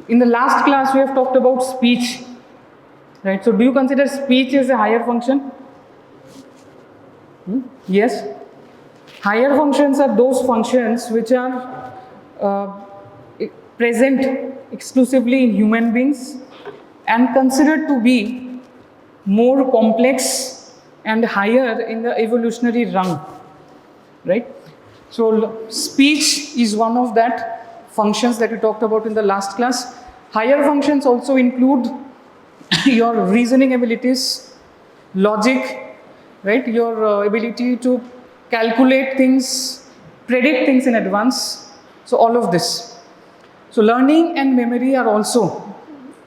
In the last class, we have talked about speech, right? So do you consider speech as a higher function? Yes. Higher functions are those functions which are present exclusively in human beings and considered to be more complex and higher in the evolutionary rung, right? So speech is one of that functions that we talked about in the last class. Higher functions also include your reasoning abilities, logic, right? Your ability to calculate things, predict things in advance. So all of this. So learning and memory are also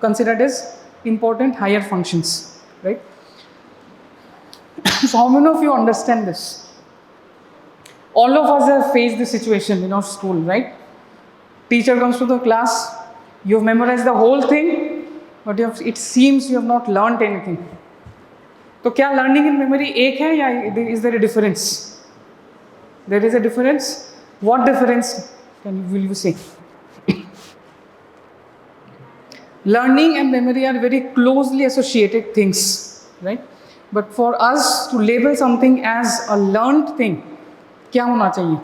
considered as important higher functions, right? So how many of you understand this? All of us have faced this situation in our school, right? Teacher comes to the class, you've memorized the whole thing, but it seems you have not learned anything. So, क्या learning and memory एक है या is there a difference? There is a difference. What difference will you say? Learning and memory are very closely associated things, right? But for us to label something as a learned thing, क्या होना चाहिए?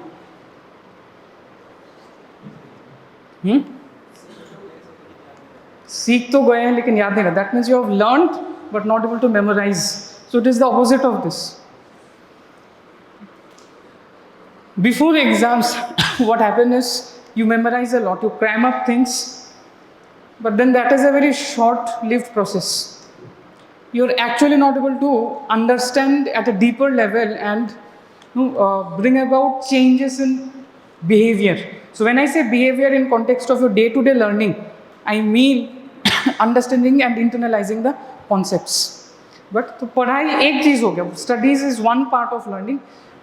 सीख तो गए हैं लेकिन याद नहीं रहा. That means you have learned but not able to memorize. So it is the opposite of this. Before exams, what happens is you memorize a lot, you cram up things, but then that is a very short-lived process. You're actually not able to understand at a deeper level and bring about changes in behavior. So when I say behavior in context of your day-to-day learning, I mean understanding and internalizing the concepts. But तो पढ़ाई एक चीज़ हो गया. Studies is one part of learning,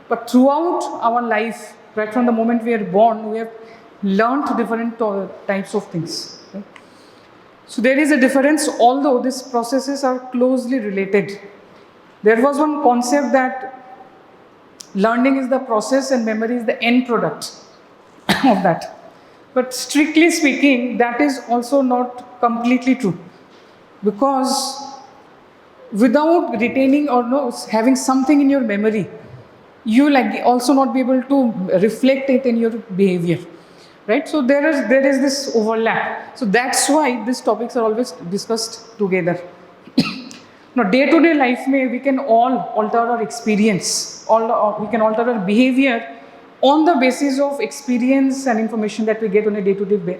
but throughout our life, right from the moment we are born, we have learned different types of things. Right? So there is a difference, although these processes are closely related. There was one concept that learning is the process and memory is the end product of that. But strictly speaking, that is also not completely true, because without retaining or having something in your memory, you will also not be able to reflect it in your behavior, right? So there is this overlap. So that's why these topics are always discussed together. Now, day-to-day life, we can all alter our experience, we can alter our behavior on the basis of experience and information that we get on a day-to-day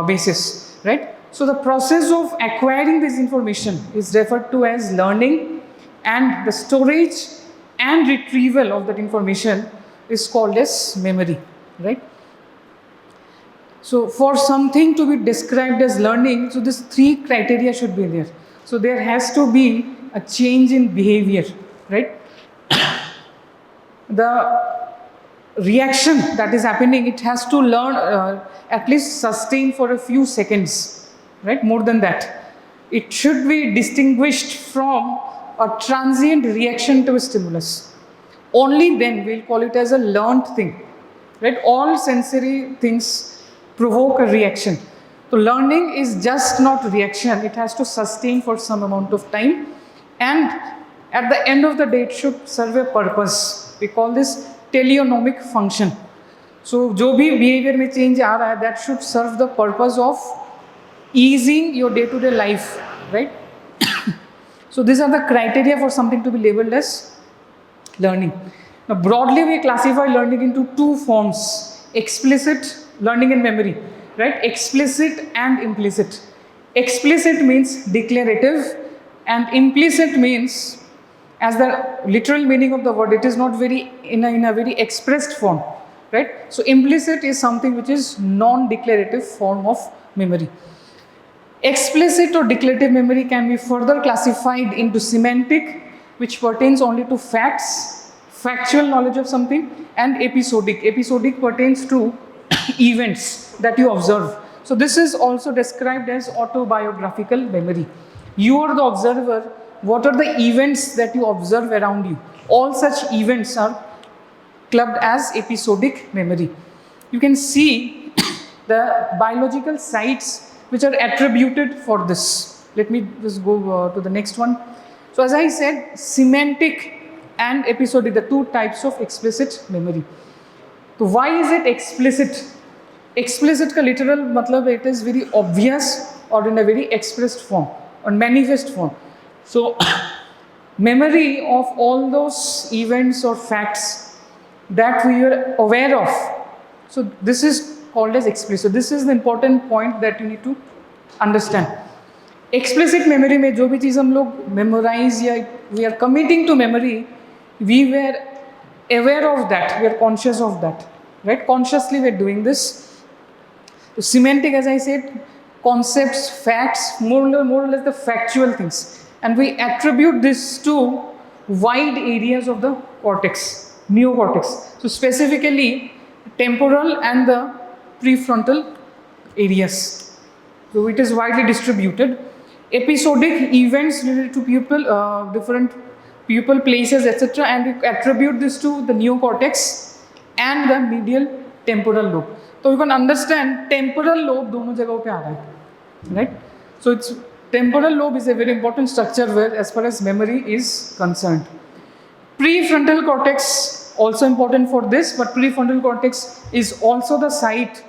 basis, right? So the process of acquiring this information is referred to as learning, and the storage and retrieval of that information is called as memory, right? So for something to be described as learning, so these three criteria should be there. So there has to be a change in behavior, right? The reaction that is happening, it has to learn at least sustain for a few seconds, right? More than that. It should be distinguished from a transient reaction to a stimulus. Only then we'll call it as a learned thing, right? All sensory things provoke a reaction. So learning is just not reaction, it has to sustain for some amount of time, and at the end of the day it should serve a purpose. We call this teleonomic function. So जो भी behavior में change आ रहा है, that should serve the purpose of easing your day-to-day life, right? So these are the criteria for something to be labeled as learning. Now broadly we classify learning into two forms: explicit learning and memory, right? Explicit and implicit. Explicit means declarative, and implicit means, as the literal meaning of the word, it is not very in a very expressed form, right? So implicit is something which is non-declarative form of memory. Explicit or declarative memory can be further classified into semantic, which pertains only to facts, factual knowledge of something, and episodic. Episodic pertains to events that you observe. So this is also described as autobiographical memory. You are the observer. What are the events that you observe around you? All such events are clubbed as episodic memory. You can see the biological sites which are attributed for this. Let me just go to the next one. So as I said, semantic and episodic, the two types of explicit memory. So why is it explicit? Explicit का literal मतलब it is very obvious or in a very expressed form or manifest form. So memory of all those events or facts that we are aware of. So this is called as explicit. This is the important point that you need to understand. Explicit memory में जो भी चीज़ हम लोग memorize या we are committing to memory, we were aware of that, we are conscious of that, right? Consciously we are doing this. So semantic, as I said, concepts, facts, more or less the factual things. And we attribute this to wide areas of the cortex, neocortex. So specifically, temporal and the prefrontal areas. So it is widely distributed. Episodic events related to people, different people, places, etc. And we attribute this to the neocortex and the medial temporal lobe. So you can understand temporal lobe दोनों जगहों पे आ रहा है, right? So it's temporal lobe is a very important structure where as far as memory is concerned. Prefrontal cortex also important for this, but prefrontal cortex is also the site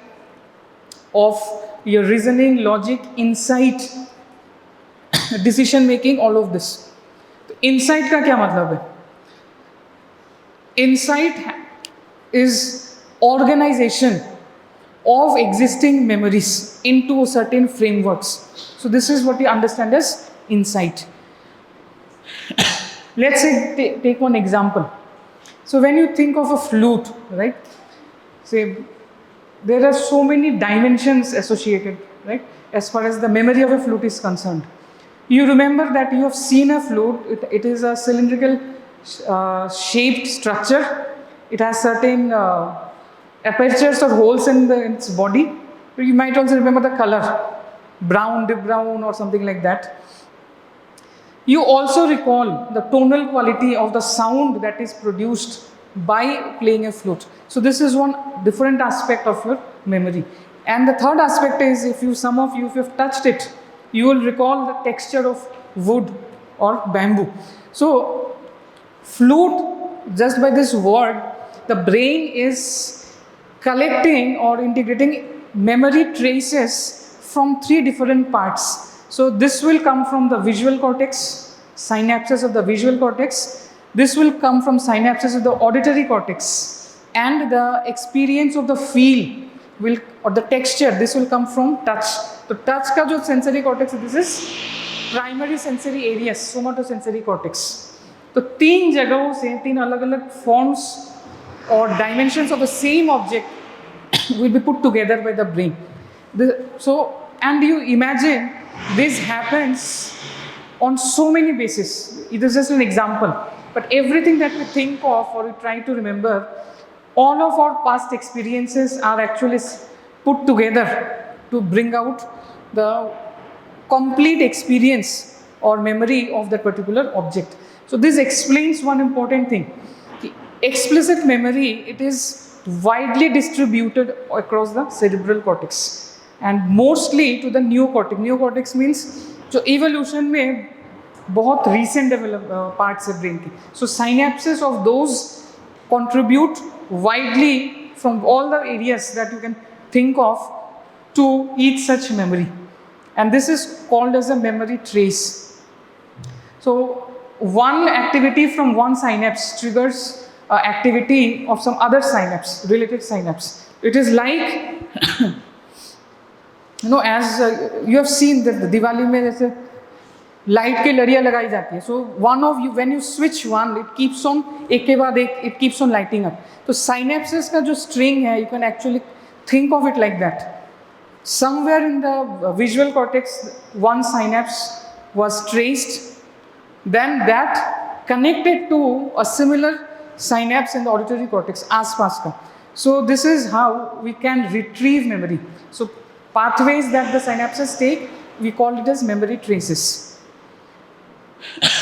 of your reasoning, logic, insight, decision making, all of this. तो insight का क्या मतलब है? Insight is organization of existing memories into certain frameworks. So this is what we understand as insight. Let's say take one example. So when you think of a flute, right? Say there are so many dimensions associated, right? As far as the memory of a flute is concerned. You remember that you have seen a flute. It is a cylindrical shaped structure. It has certain apertures or holes in its body. You might also remember the color, brown, deep brown or something like that. You also recall the tonal quality of the sound that is produced by playing a flute. So this is one different aspect of your memory. And the third aspect is if you have touched it, you will recall the texture of wood or bamboo. So flute, just by this word, the brain is collecting or integrating memory traces from three different parts. So this will come from the visual cortex, synapses of the visual cortex. This will come from synapses of the auditory cortex, and the experience of the feel will, or the texture, this will come from touch. So touch का जो sensory cortex है, this is primary sensory areas, somatosensory cortex. तो तीन जगहों से तीन अलग-अलग forms or dimensions of the same object will be put together by the brain. And you imagine this happens on so many bases. It is just an example. But everything that we think of or we try to remember, all of our past experiences are actually put together to bring out the complete experience or memory of that particular object. So this explains one important thing. The explicit memory, it is widely distributed across the cerebral cortex and mostly to the neocortex. Neocortex means जो evolution में बहुत recent parts है brain की. So synapses of those contribute widely from all the areas that you can think of to each such memory. And this is called as a memory trace. So one activity from one synapse triggers activity of some other synapse, related synapse. It is like, as you have seen that the Diwali में जैसे light की लड़ियाँ लगाई जाती है. So one of you, when you switch one, it keeps on एक के बाद एक, it keeps on lighting up. तो synapses का जो string है, you can actually think of it like that. Somewhere in the visual cortex, one synapse was traced, then that connected to a similar synapse in the auditory cortex, आसपास का. So this is how we can retrieve memory. So pathways that the synapses take, we call it as memory traces.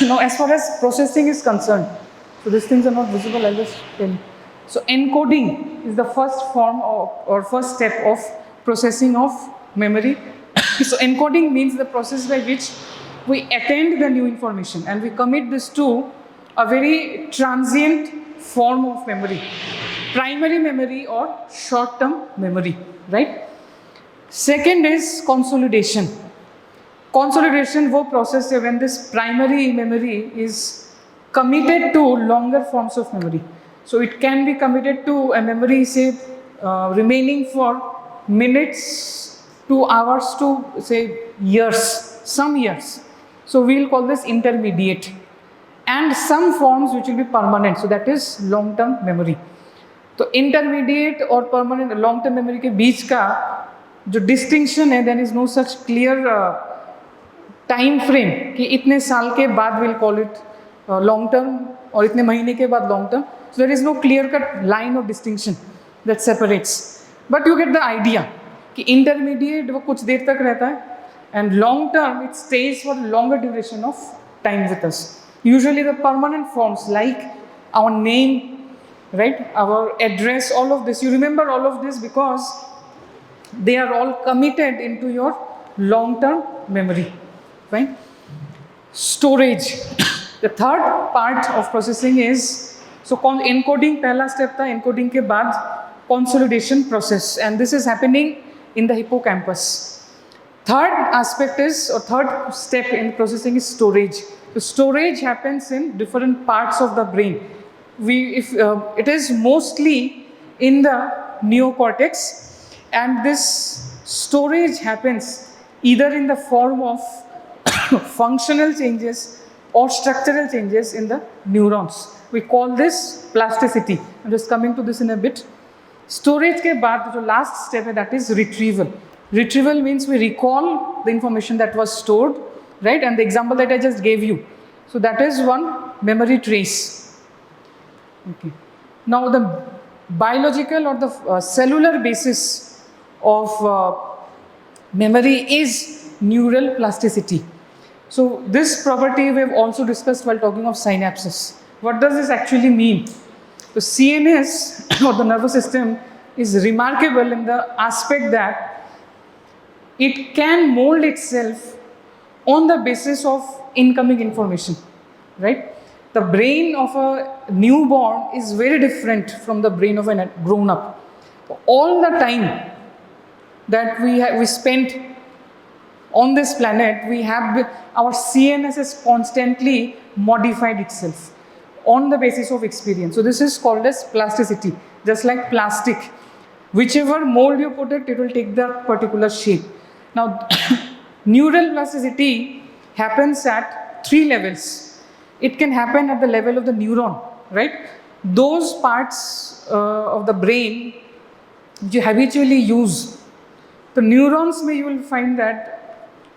Now, as far as processing is concerned, so these things are not visible, I'll just tell you. So encoding is the first form or first step of processing of memory. So encoding means the process by which we attend the new information and we commit this to a very transient form of memory, primary memory or short-term memory, right? Second is consolidation. Consolidation वो process है when this primary memory is committed to longer forms of memory. So it can be committed to a memory, say, remaining for minutes to hours to, say, years, some years. So we'll call this intermediate. And some forms which will be permanent, so that is long-term memory. तो intermediate और permanent long-term memory के बीच का जो distinction है, there is no such clear time frame कि इतने साल के बाद we'll call it long-term और इतने महीने के बाद long-term. So there is no clear-cut line of distinction that separates. But you get the idea कि intermediate वो कुछ देर तक रहता है and long-term it stays for a longer duration of time with us. Usually the permanent forms like our name, right, our address, all of this, you remember all of this because they are all committed into your long-term memory, fine. Storage. The third part of processing is, so encoding पहला step था, encoding के बाद consolidation process, and this is happening in the hippocampus. Third aspect is, or third step in processing is storage. The storage happens in different parts of the brain. It is mostly in the neocortex, and this storage happens either in the form of functional changes or structural changes in the neurons. We call this plasticity. I'm just coming to this in a bit. Storage के बाद जो last step है, that is retrieval. Retrieval means we recall the information that was stored, right? And the example that I just gave you. So that is one memory trace. Okay. Now the biological or the cellular basis of memory is neural plasticity. So this property we have also discussed while talking of synapses. What does this actually mean? The CNS or the nervous system is remarkable in the aspect that it can mold itself on the basis of incoming information, right? The brain of a newborn is very different from the brain of a grown-up. All the time that we spent on this planet, our CNS has constantly modified itself on the basis of experience. So this is called as plasticity, just like plastic. Whichever mold you put it, it will take the particular shape. Now, neural plasticity happens at 3 levels. It can happen at the level of the neuron, right? Those parts of the brain which you habitually use. The neurons में you will find that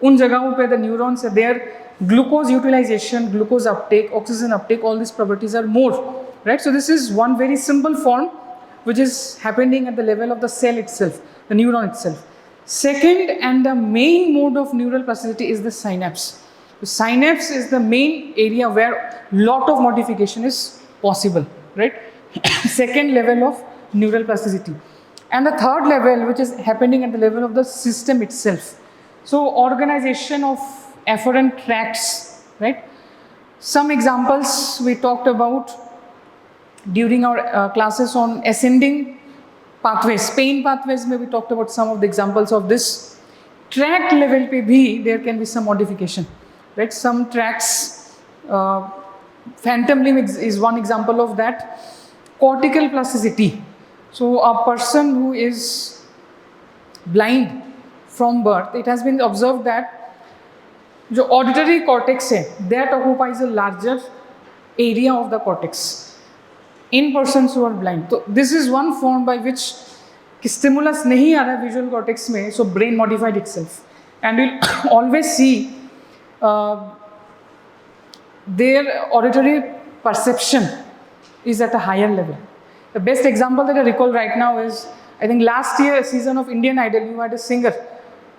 उन जगहों पे the neurons are there, glucose utilization, glucose uptake, oxygen uptake, all these properties are more, right? So this is one very simple form which is happening at the level of the cell itself, the neuron itself. Second and the main mode of neural plasticity is the synapse. The synapse is the main area where lot of modification is possible, right? Second level of neural plasticity. And the third level, which is happening at the level of the system itself. So organization of afferent tracts, right? Some examples we talked about during our classes on ascending pathways, pain pathways, we talked about some of the examples of this. Tract level pe bhi, there can be some modification, right? Some tracts, phantom limb is one example of that. Cortical plasticity. So a person who is blind from birth, it has been observed that the auditory cortex hai, that occupies a larger area of the cortex in persons who are blind. So this is one form by which stimulus nahi aa raha visual cortex mein, so brain modified itself, and we'll always see their auditory perception is at a higher level. The best example that I recall right now is, I think last year season of Indian Idol, you had a singer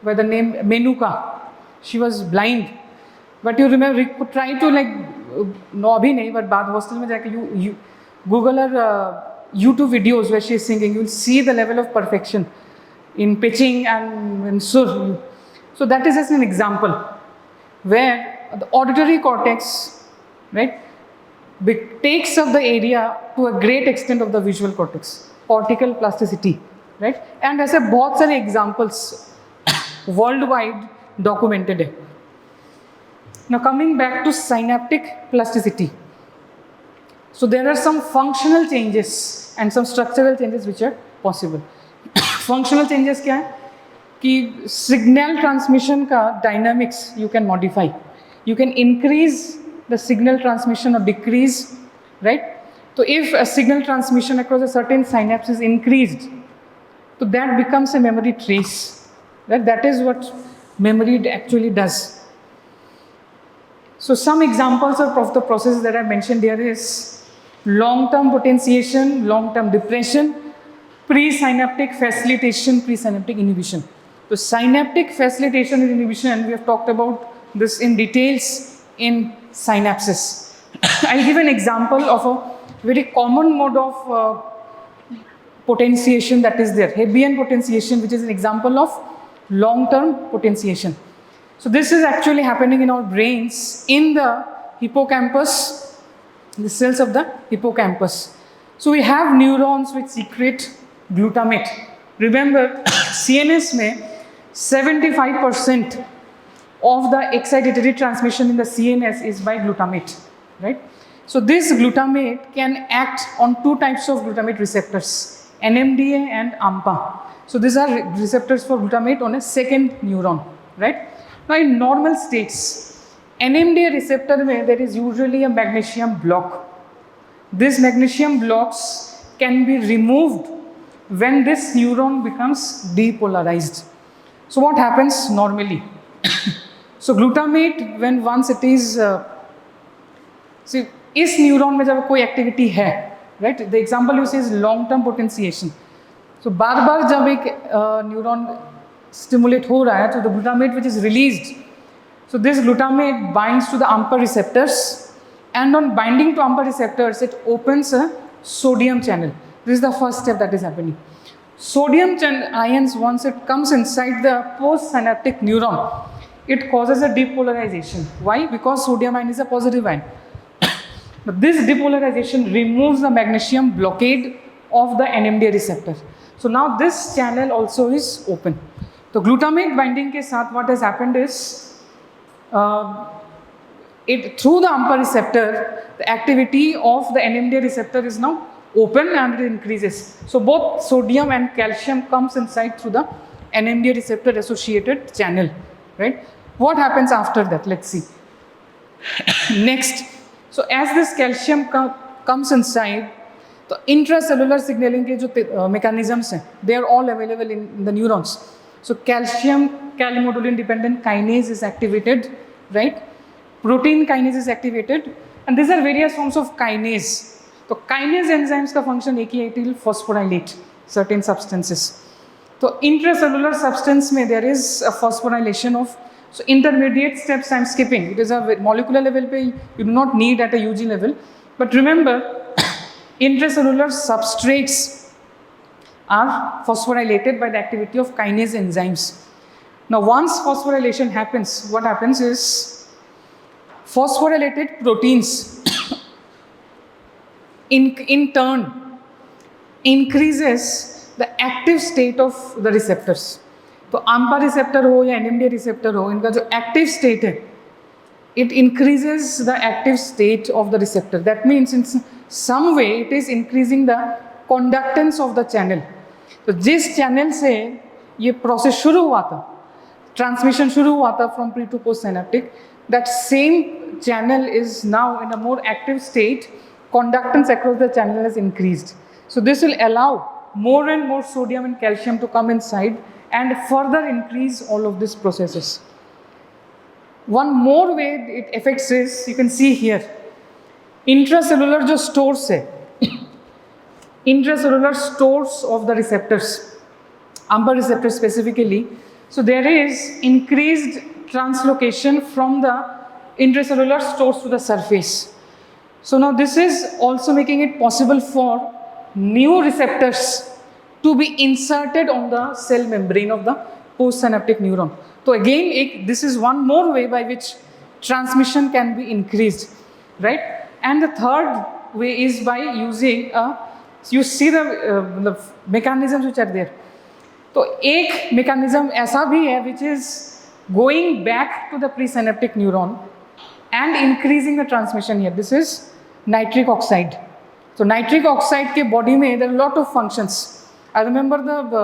by the name Menuka. She was blind, but you remember, you could try to like, no abhi nahi, but baad hostel mein jaake you Google her YouTube videos where she is singing, you will see the level of perfection in pitching and in sur. So that is just an example where the auditory cortex, right, takes up the area to a great extent of the visual cortex, cortical plasticity, right? And ऐसे बहुत सारे examples worldwide documented है. Now coming back to synaptic plasticity. So there are some functional changes and some structural changes which are possible. Functional changes क्या है कि signal transmission का dynamics you can modify. You can increase the signal transmission or decrease, right? So if a signal transmission across a certain synapse is increased, so that becomes a memory trace. Right? That is what memory actually does. So some examples of the processes that I mentioned here is long-term potentiation, long-term depression, presynaptic facilitation, presynaptic inhibition. So synaptic facilitation and inhibition, we have talked about this in details in synapses. I'll give an example of a very common mode of potentiation that is there, Hebbian potentiation, which is an example of long-term potentiation. So this is actually happening in our brains in the hippocampus, the cells of the hippocampus. So we have neurons which secrete glutamate. Remember, CNS में 75% of the excitatory transmission in the CNS is by glutamate, right? So this glutamate can act on two types of glutamate receptors, NMDA and AMPA. So these are receptors for glutamate on a second neuron, right? Now in normal states, NMDA receptor में there is usually a magnesium block. These magnesium blocks can be removed when this neuron becomes depolarized. So what happens normally? So glutamate, when once it is, see, इस neuron में जब कोई activity है, right, the example use is long term potentiation. So बार बार जब एक neuron stimulate हो रहा है तो the glutamate which is released, so this glutamate binds to the AMPA receptors, and on binding to AMPA receptors it opens a sodium channel. This is the first step that is happening. Sodium ions, once it comes inside the postsynaptic neuron, it causes a depolarization. Why? Because sodium ion is a positive ion. But this depolarization removes the magnesium blockade of the NMDA receptor. So now this channel also is open. So glutamate binding के साथ what has happened is it through the AMPA receptor, the activity of the NMDA receptor is now open and it increases. So both sodium and calcium comes inside through the NMDA receptor associated channel, right? What happens after that? Let's see. Next, so as this calcium comes inside, the intracellular signaling के जो mechanisms हैं, they are all available in the neurons. So calcium calmodulin dependent kinase is activated, right? Protein kinase is activated, and these are various forms of kinase. So kinase enzymes का function एक ही है, it will phosphorylate certain substances. So intracellular substance में there is a phosphorylation of, so intermediate steps I'm skipping. It is a molecular level पे you do not need at a UG level, but remember intracellular substrates are phosphorylated by the activity of kinase enzymes. Now once phosphorylation happens, what happens is phosphorylated proteins in turn increases the active state of the receptors. तो AMPA receptor हो या NMDA receptor हो, इनका जो active state है, it increases the active state of the receptor. That means in some way it is increasing the conductance of the channel. तो जिस channel से ये प्रोसेस शुरू हुआ था, ट्रांसमिशन शुरू हुआ था from pre to post synaptic, that same channel is now in a more active state, conductance across the channel is increased. So this will allow more and more sodium and calcium to come inside and further increase all of these processes. One more way it affects is, you can see here, intracellular जो stores है, intracellular stores of the receptors, AMPA receptors specifically. So there is increased translocation from the intracellular stores to the surface. So now this is also making it possible for new receptors to be inserted on the cell membrane of the postsynaptic neuron. तो again एक this is one more way by which transmission can be increased, right? And the third way is by using you see the mechanisms which are there. तो एक mechanism ऐसा भी है which is going back to the presynaptic neuron and increasing the transmission here. This is nitric oxide. So nitric oxide के body में there are a lot of functions. I remember the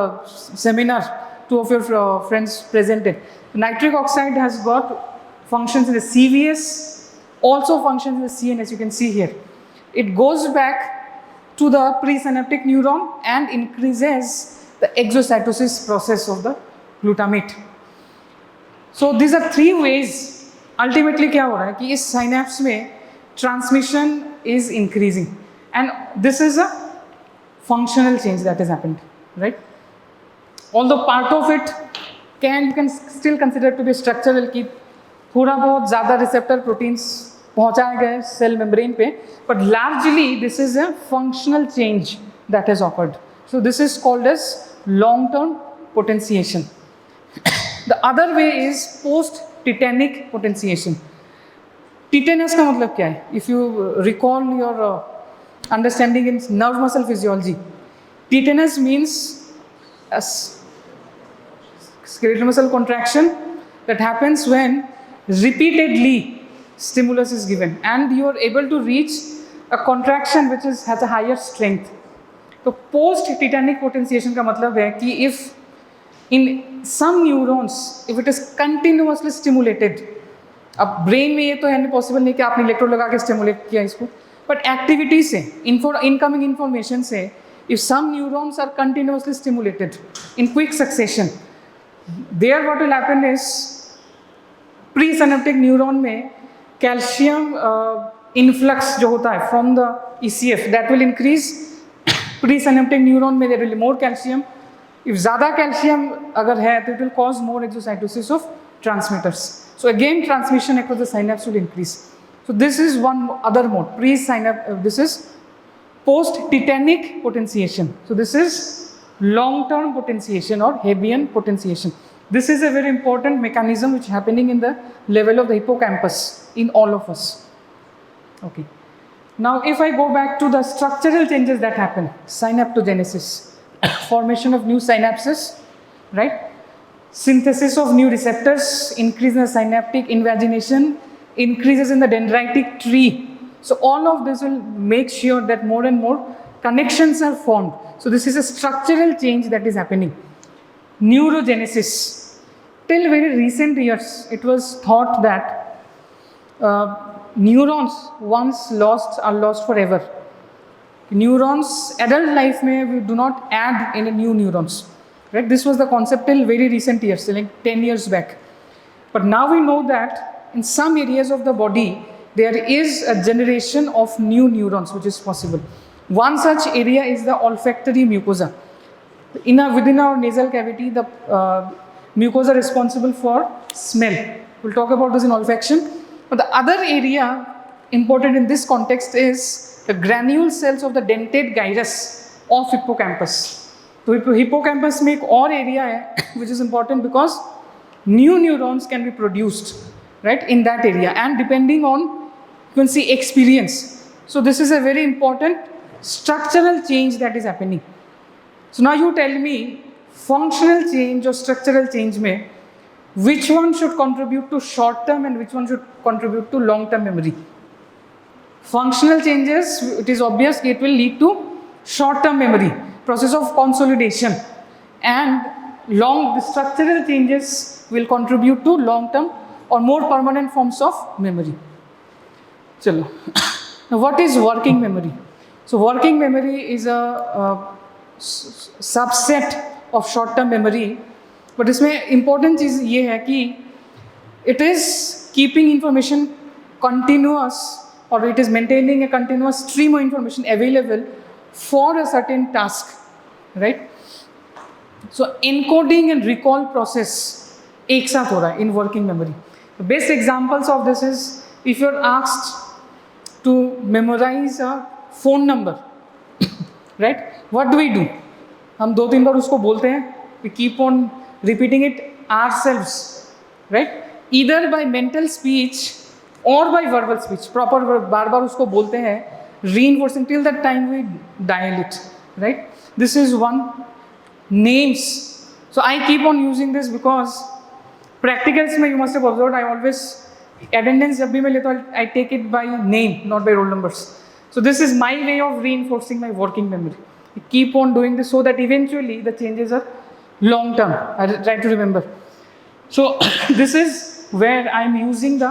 seminar two of your friends presented. Nitric oxide has got functions in the CVS, also functions in the CNS, you can see here. It goes back to the presynaptic neuron and increases the exocytosis process of the glutamate. So these are three ways. Ultimately क्या हो रहा है कि इस synapse में transmission is increasing and this is a functional change that has happened, right? Although part of it you can still consider to be structural कि थोड़ा बहुत ज़्यादा रिसेप्टर प्रोटीन्स पहुँचाए गए सेल मेम्ब्रेन पे, but largely this is a functional change that has occurred. So this is called as long term potentiation. The other way is post tetanic potentiation. Tetanus का मतलब क्या है? If you recall your understanding in nerve muscle physiology, tetanus means skeletal muscle contraction that happens when repeatedly stimulus is given and you are able to reach a contraction which has a higher strength. तो post tetanic potentiation का मतलब है कि if in some neurons if it is continuously stimulated, अब brain में ये तो है पॉसिबल नहीं कि आपने इलेक्ट्रोड लगा के स्टिमुलेट किया इसको, बट एक्टिविटी से इनकमिंग इंफॉर्मेशन से if some neurons are continuously stimulated in quick succession, there what will happen is presynaptic neuron में कैल्शियम इन्फ्लक्स जो होता है from the ECF that will increase. Presynaptic neuron में there will more calcium. If ज़्यादा calcium अगर है तो it will cause more exocytosis of transmitters. So again transmission across the synapse will increase. So this is one other mode. Pre synapse this is post tetanic potentiation. So this is long term potentiation और Hebbian potentiation. This is a very important mechanism which is happening in the level of the hippocampus in all of us. Okay. Now if I go back to the structural changes that happen, synaptogenesis, formation of new synapses, right? Synthesis of new receptors, increase in the synaptic invagination, increases in the dendritic tree. So all of this will make sure that more and more connections are formed. So this is a structural change that is happening. Neurogenesis. Till very recent years, it was thought that neurons once lost are lost forever. Neurons, adult life में we do not add any new neurons, right? This was the concept till very recent years, like 10 years back. But now we know that in some areas of the body, there is a generation of new neurons which is possible. One such area is the olfactory mucosa. Within our nasal cavity, the mucosa responsible for smell. We'll talk about this in olfaction. But the other area important in this context is the granule cells of the dentate gyrus of hippocampus. So hippocampus में एक और area है which is important because new neurons can be produced, right, in that area and depending on you can see experience. So this is a very important structural change that is happening. So now you tell me, functional change or structural change में which one should contribute to short term and which one should contribute to long term memory? Functional changes, it is obvious it will lead to short term memory, process of consolidation, and the structural changes will contribute to long term or more permanent forms of memory. Chalo. Now what is working memory? So working memory is a subset of short term memory, but इसमें important चीज़ ये है कि it is keeping information continuous और it is maintaining a continuous stream of information available for a certain task, right? So encoding and recall process एक साथ हो रहा है in working memory. The best examples of this is if you are asked to memorise a phone number, right? What do we do? हम 2-3 बार उसको बोलते हैं, we keep on repeating it ourselves, right? Either by mental speech or by verbal speech, proper बार बार उसको बोलते हैं, reinforcing till that time we dial it, right? This is one. Names. So I keep on using this because practicals में you must have observed I always attendance जब भी मैं लेता हूँ I take it by name, not by roll numbers. So this is my way of reinforcing my working memory. I keep on doing this so that eventually the changes are long term. I try to remember. So this is where I am using the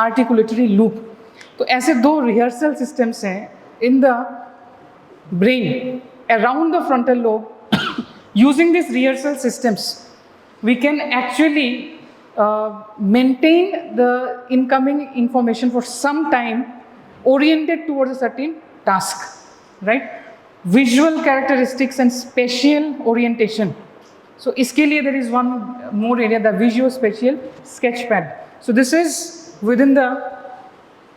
articulatory loop. तो ऐसे दो rehearsal systems हैं in the brain around the frontal lobe. Using these rehearsal systems, we can actually maintain the incoming information for some time oriented towards a certain task, right? Visual characteristics and spatial orientation. So iske liye there is one more area, the visual spatial sketchpad. So this is within the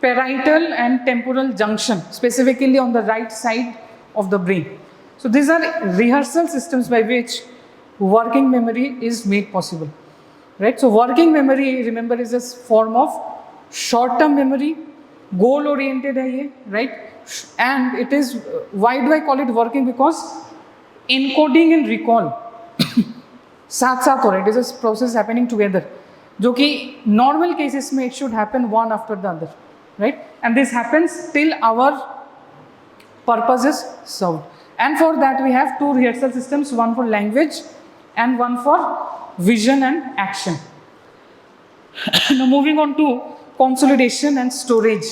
parietal and temporal junction, specifically on the right side of the brain. So these are rehearsal systems by which working memory is made possible, right? So working memory, remember, is a form of short-term memory, goal-oriented है ये, right? And it is, why do I call it working? Because encoding and recall साथ साथ हो रहा है. It is a process happening together. जो कि normal cases में it should happen one after the other, right? And this happens till our purpose is served. And for that we have two rehearsal systems, one for language and one for vision and action. Now moving on to consolidation and storage.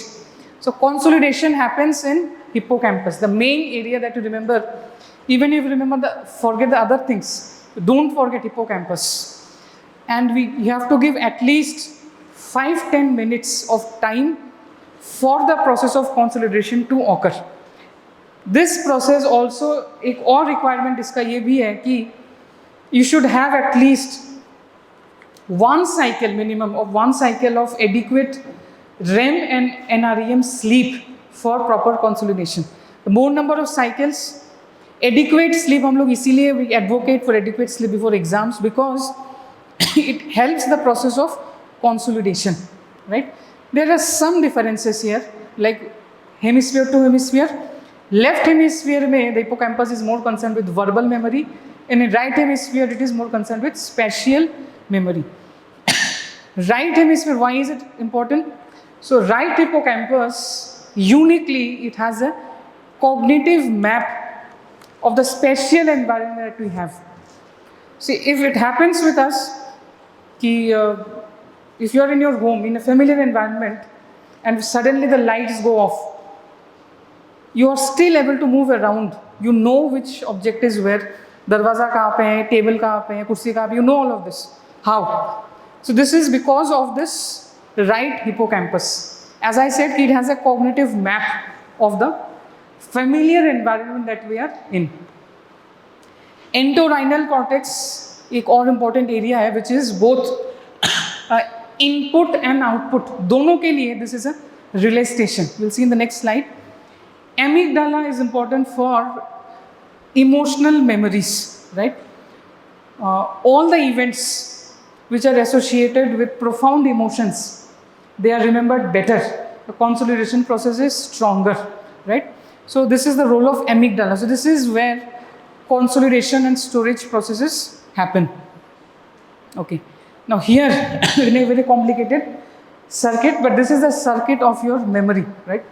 So consolidation happens in hippocampus, the main area that you remember. Even if you remember forget the other things, don't forget hippocampus. And you have to give at least 5-10 minutes of time for the process of consolidation to occur. This process also, एक और requirement इसका ये भी है कि you should have at least one cycle, minimum of one cycle of adequate REM and NREM sleep for proper consolidation. The more number of cycles, adequate sleep हम लोग इसीलिए we advocate for adequate sleep before exams, because it helps the process of consolidation, right? There are some differences here, like hemisphere to hemisphere. Left hemisphere में the hippocampus is more concerned with verbal memory, and in right hemisphere it is more concerned with spatial memory. Right hemisphere, why is it important? So right hippocampus, uniquely it has a cognitive map of the spatial environment that we have. See, if it happens with us, if you are in your home, in a familiar environment, and suddenly the lights go off, you are still able to move around. You know which object is where. Darwaza kahan pe hai, table kahan pe hai, kursi kahan pe hai. You know all of this. How? So this is because of this right hippocampus. As I said, it has a cognitive map of the familiar environment that we are in. Entorhinal cortex एक और important area है, which is both input and output. दोनों के लिए this is a relay station. We'll see in the next slide. Amygdala is important for emotional memories, right? All the events which are associated with profound emotions, they are remembered better. The consolidation process is stronger, right? So this is the role of amygdala. So this is where consolidation and storage processes happen. Okay. Now here, in a very complicated circuit, but this is the circuit of your memory, right?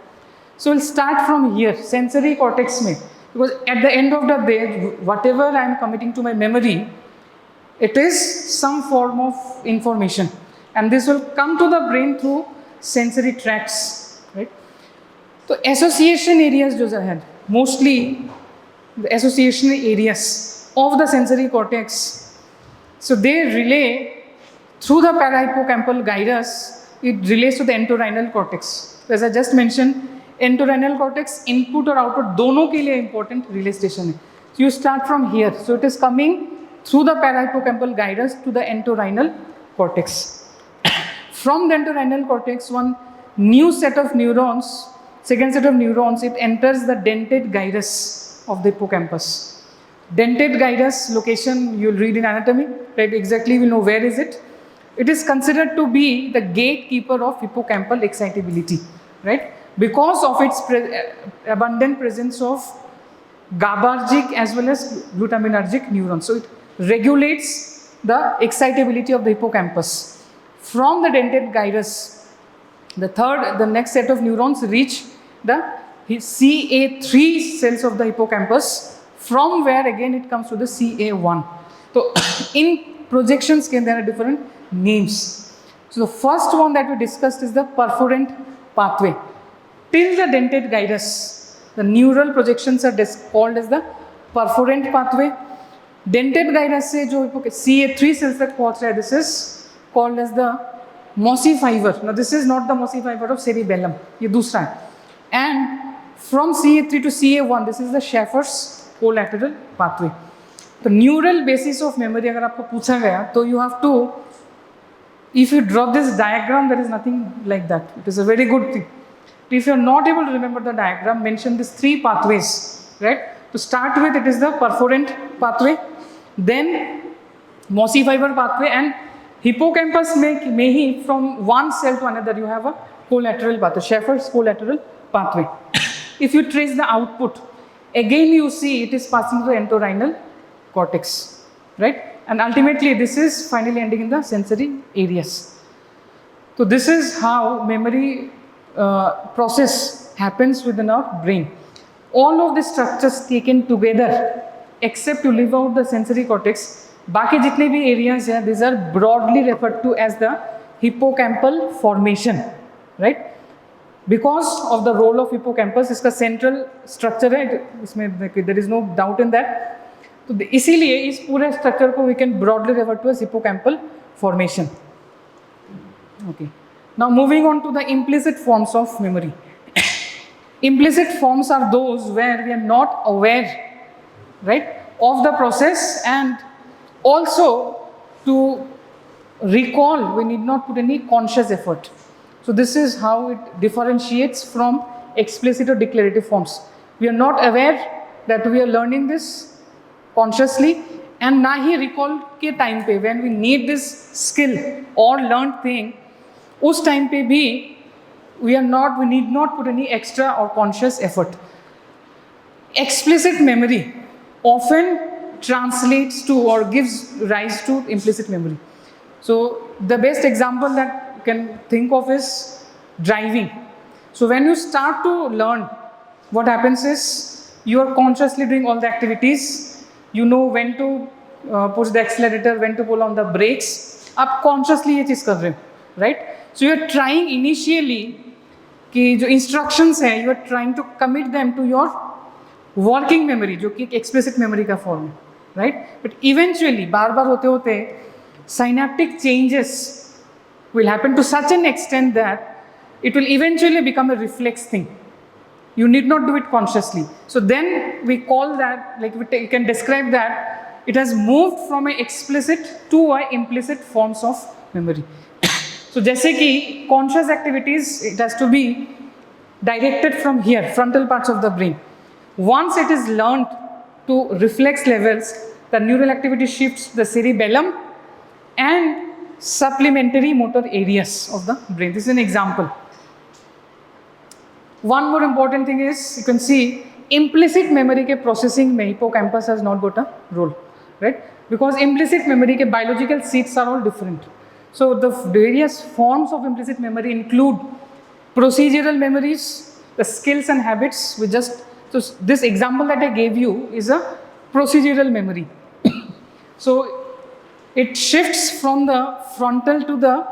So we'll start from here, sensory cortex mein, because at the end of the day, whatever I am committing to my memory, it is some form of information, and this will come to the brain through sensory tracts, right? So association areas जो है, mostly the association areas of the sensory cortex, so they relay through the parahippocampal gyrus, it relates to the entorhinal cortex. So as I just mentioned, entorhinal cortex input और output दोनों के लिए important relay station है. So you start from here. So it is coming through the parahippocampal gyrus to the entorhinal cortex. From the entorhinal cortex, one new set of neurons, second set of neurons, it enters the dentate gyrus of the hippocampus. Dentate gyrus location, you'll read in anatomy, right? Exactly we know where is it. it is considered to be the gatekeeper of hippocampal excitability, right? Because of its abundant presence of GABAergic as well as glutaminergic neurons. So it regulates the excitability of the hippocampus. From the dentate gyrus, the next set of neurons reach the CA3 cells of the hippocampus, from where again it comes to the CA1. So in projections there are different names. So the first one that we discussed is the perforant pathway. Till the dentate gyrus, the neural projections are called as the perforant pathway. Dentate gyrus से जो CA3 cells तक पहुँच रहा है, this is called as the mossy fiber. Now this is not the mossy fiber of cerebellum, ये दूसरा है. And from CA3 to CA1, this is the Schaeffer's collateral pathway. The neural basis of memory अगर आपको पूछा गया तो you have to, if you draw this diagram, there is nothing like that. It is a very good thing. If you are not able to remember the diagram, mention these three pathways, right? To start with, it is the perforant pathway, then mossy fiber pathway, and hippocampus may he from one cell to another you have a collateral pathway, Schaeffer's collateral pathway. If you trace the output, again you see it is passing through entorhinal cortex, right? And ultimately this is finally ending in the sensory areas. So this is how memory process happens within our brain. All of the structures taken together, except to leave out the sensory cortex, बाकी जितने भी areas हैं, these are broadly referred to as the hippocampal formation, right? Because of the role of hippocampus, इसका central structure है, इसमें there is no doubt in that. तो इसीलिए इस पूरे structure को we can broadly refer to as hippocampal formation. Okay. Now moving on to the implicit forms of memory. Implicit forms are those where we are not aware, right, of the process, and also to recall we need not put any conscious effort. So this is how it differentiates from explicit or declarative forms. We are not aware that we are learning this consciously, and ना ही recall के time पे when we need this skill or learned thing, उस time पे भी we need not put any extra or conscious effort. Explicit memory often translates to or gives rise to implicit memory. So the best example that you can think of is driving. So when you start to learn, what happens is you are consciously doing all the activities. You know when to push the accelerator, when to pull on the brakes. आप consciously ये चीज़ कर रहे हो, right? So you are trying initially कि जो instructions हैं, you are trying to commit them to your working memory, जो कि explicit memory का form है, right? But eventually बार बार होते होते synaptic changes will happen to such an extent that it will eventually become a reflex thing. You need not do it consciously. So then we call that, like you can describe that it has moved from an explicit to an implicit forms of memory. So जैसे कि conscious activities, it has to be directed from here, frontal parts of the brain. Once it is learned to reflex levels, the neural activity shifts to the cerebellum and supplementary motor areas of the brain. This is an example. One more important thing is, you can see implicit memory के processing में hippocampus has not got a role, right? Because implicit memory के biological seats are all different. So the various forms of implicit memory include procedural memories, the skills and habits. So this example that I gave you is a procedural memory. So it shifts from the frontal to the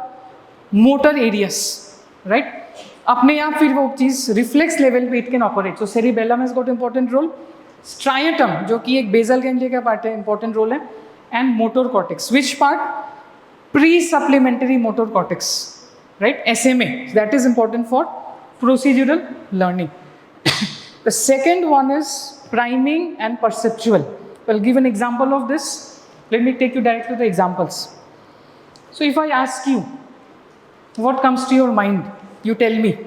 motor areas, right? अपने आप फिर वो चीज़ reflex level पे it can operate. So cerebellum has got important role. Striatum जो कि एक basal ganglia का part है, important role है, and motor cortex. Which part? Pre-supplementary motor cortex, right? SMA. That is important for procedural learning. The second one is priming and perceptual. I'll give an example of this. Let me take you directly to the examples. So if I ask you, what comes to your mind? You tell me.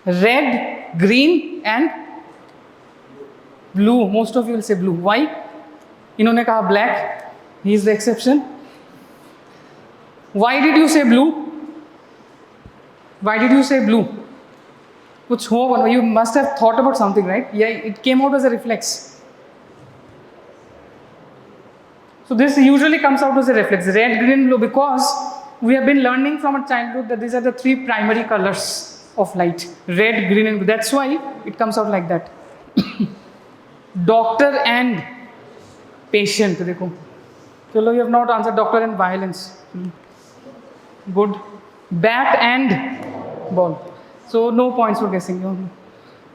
Red, green and blue. Most of you will say blue. Why? इन्होंने कहा black. He is the exception. Why did you say blue? Why did you say blue? कुछ हो, you must have thought about something, right? Yeah, it came out as a reflex. So this usually comes out as a reflex, red, green, blue, because we have been learning from our childhood that these are the three primary colors of light, red, green and blue. That's why it comes out like that. Doctor and patient, देखो. चलो, you have not answered doctor and violence. Good. Bat and ball. So no points for guessing,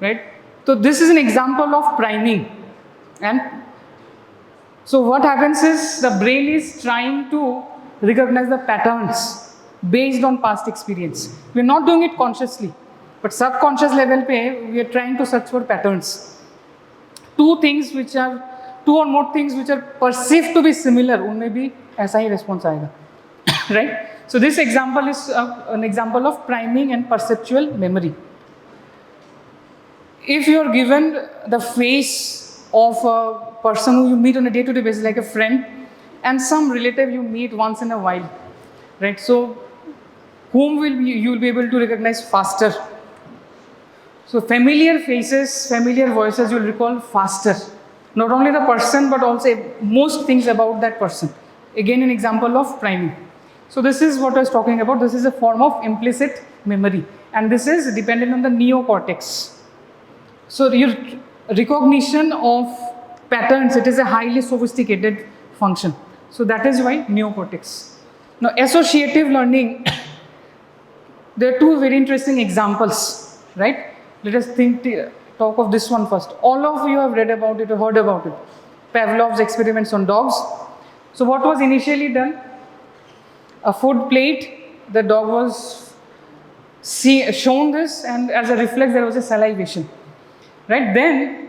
right? So this is an example of priming. And so what happens is the brain is trying to recognize the patterns based on past experience. We're not doing it consciously, but subconscious level pe, we are trying to search for patterns. Two or more things which are perceived to be similar, unme bhi aisa hi response aayega. Right? So this example is an example of priming and perceptual memory. If you are given the face of a person who you meet on a day-to-day basis, like a friend, and some relative you meet once in a while, right? So whom you will be able to recognize faster? So familiar faces, familiar voices you will recall faster. Not only the person, but also most things about that person. Again, an example of priming. So this is what I was talking about. This is a form of implicit memory, and this is dependent on the neocortex. So your recognition of patterns, it is a highly sophisticated function. So that is why neocortex. Now associative learning, there are two very interesting examples, right? Let us talk of this one first. All of you have read about it or heard about it. Pavlov's experiments on dogs. So what was initially done? A food plate, the dog was shown this, and as a reflex there was a salivation, right? Then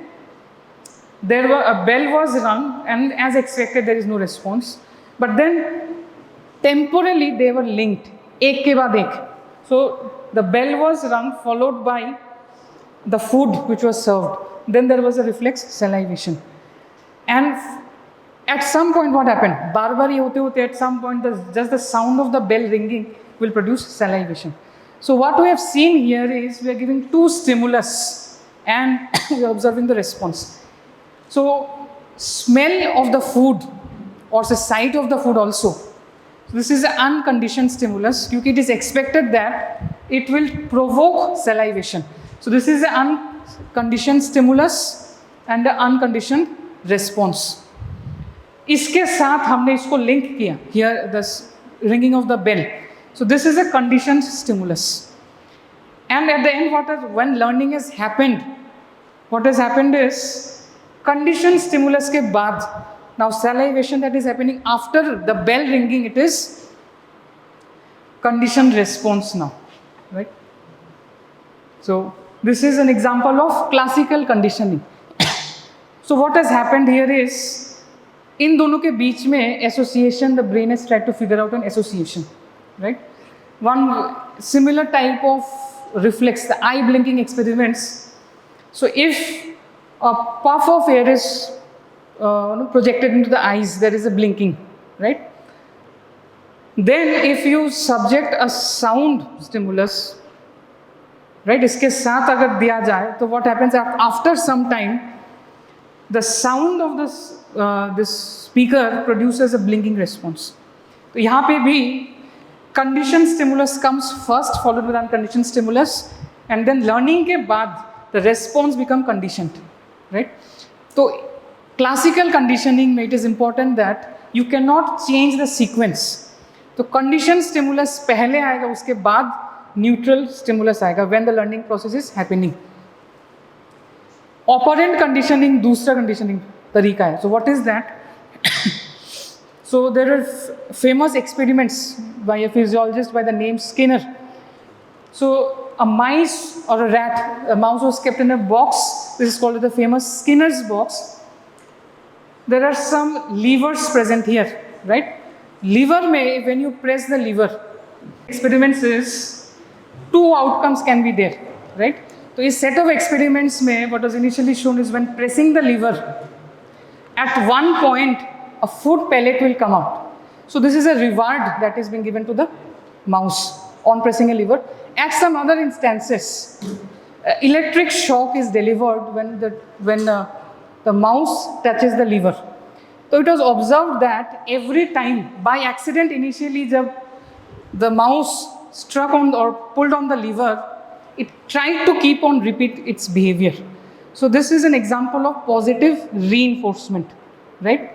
a bell was rung, and as expected there is no response, but then temporally they were linked, ek ke baad ek. So the bell was rung followed by the food which was served, then there was a reflex salivation. And at some point what happened? Bar-bar ye hote at some point just the sound of the bell ringing will produce salivation. So what we have seen here is we are giving two stimulus and we are observing the response. So smell of the food or the sight of the food also. So this is an unconditioned stimulus because it is expected that it will provoke salivation. So this is an unconditioned stimulus and an unconditioned response. इसके साथ हमने इसको link किया, here the ringing of the bell. So this is a conditioned stimulus. And at the end, when learning has happened, what has happened is conditioned stimulus के बाद, now salivation that is happening after the bell ringing, it is conditioned response now, right? So this is an example of classical conditioning. So what has happened here is, इन दोनों के बीच में association, the brain has tried to figure out an association, right? One similar type of reflex, the eye blinking experiments. So if a puff of air is projected into the eyes, there is a blinking, right? Then if you subject a sound stimulus, right, इसके साथ अगर दिया जाए, तो what happens after some time, the sound of this speaker produces a blinking response. तो यहाँ पे भी conditioned stimulus comes first, followed with unconditioned stimulus, and then learning के बाद the response become conditioned, right? So classical conditioning में it is important that you cannot change the sequence. तो conditioned stimulus पहले आएगा, उसके बाद neutral stimulus आएगा when the learning process is happening. Operant conditioning दूसरा conditioning तरीका है. So what is that? So there are famous experiments by a physiologist by the name Skinner. So a mice or a rat, a mouse was kept in a box. This is called the famous Skinner's box. There are some levers present here, right? Lever may, when you press the lever, experiments is two outcomes can be there, right? So this set of experiments में what was initially shown is when pressing the lever, at one point a food pellet will come out. So this is a reward that is being given to the mouse on pressing a lever. At some other instances, electric shock is delivered when the mouse touches the lever. So it was observed that every time, by accident initially, the mouse struck on or pulled on the lever, it tried to keep on repeat its behavior. So this is an example of positive reinforcement, right?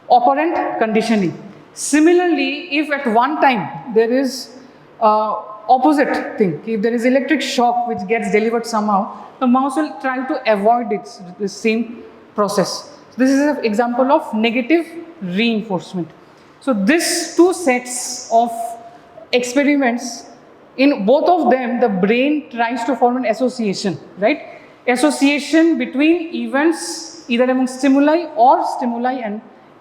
Operant conditioning. Similarly, if at one time there is opposite thing, if there is electric shock which gets delivered somehow, the mouse will try to avoid the same process. So this is an example of negative reinforcement. So these two sets of experiments, in both of them, the brain tries to form an association, right? Association between events, either among stimuli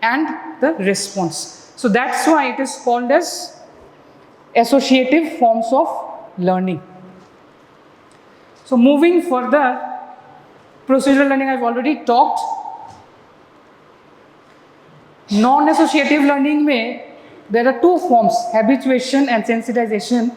and the response. So that's why it is called as associative forms of learning. So moving further, procedural learning I've already talked. Non-associative learning there are two forms, habituation and sensitization,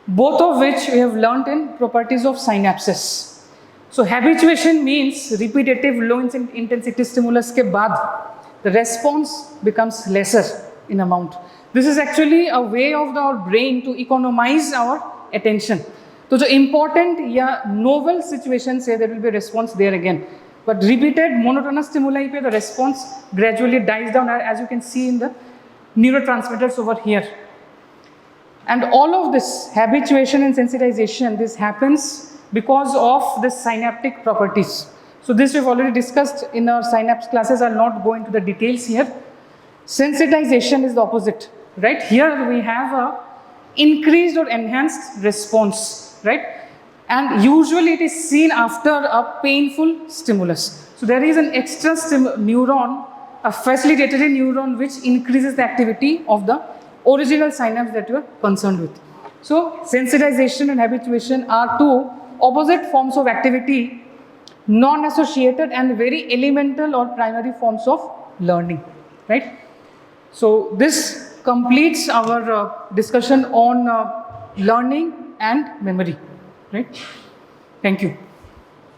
both of which we have learned in properties of synapses. So habituation means repetitive low intensity stimulus ke baad the response becomes lesser in amount. This is actually a way of our brain to economize our attention. So the important novel situations say there will be a response there again. But repeated monotonous stimuli the response gradually dies down, as you can see in the neurotransmitters over here. And all of this habituation and sensitization, this happens because of the synaptic properties. So this we've already discussed in our synapse classes. I'll not go into the details here. Sensitization is the opposite, right? Here we have a increased or enhanced response, right? And usually it is seen after a painful stimulus. So there is an extra neuron, a facilitatory neuron, which increases the activity of the original synapse that you are concerned with. So sensitization and habituation are two opposite forms of activity, non-associated and very elemental or primary forms of learning, right? So this completes our discussion on learning and memory, right? Thank you.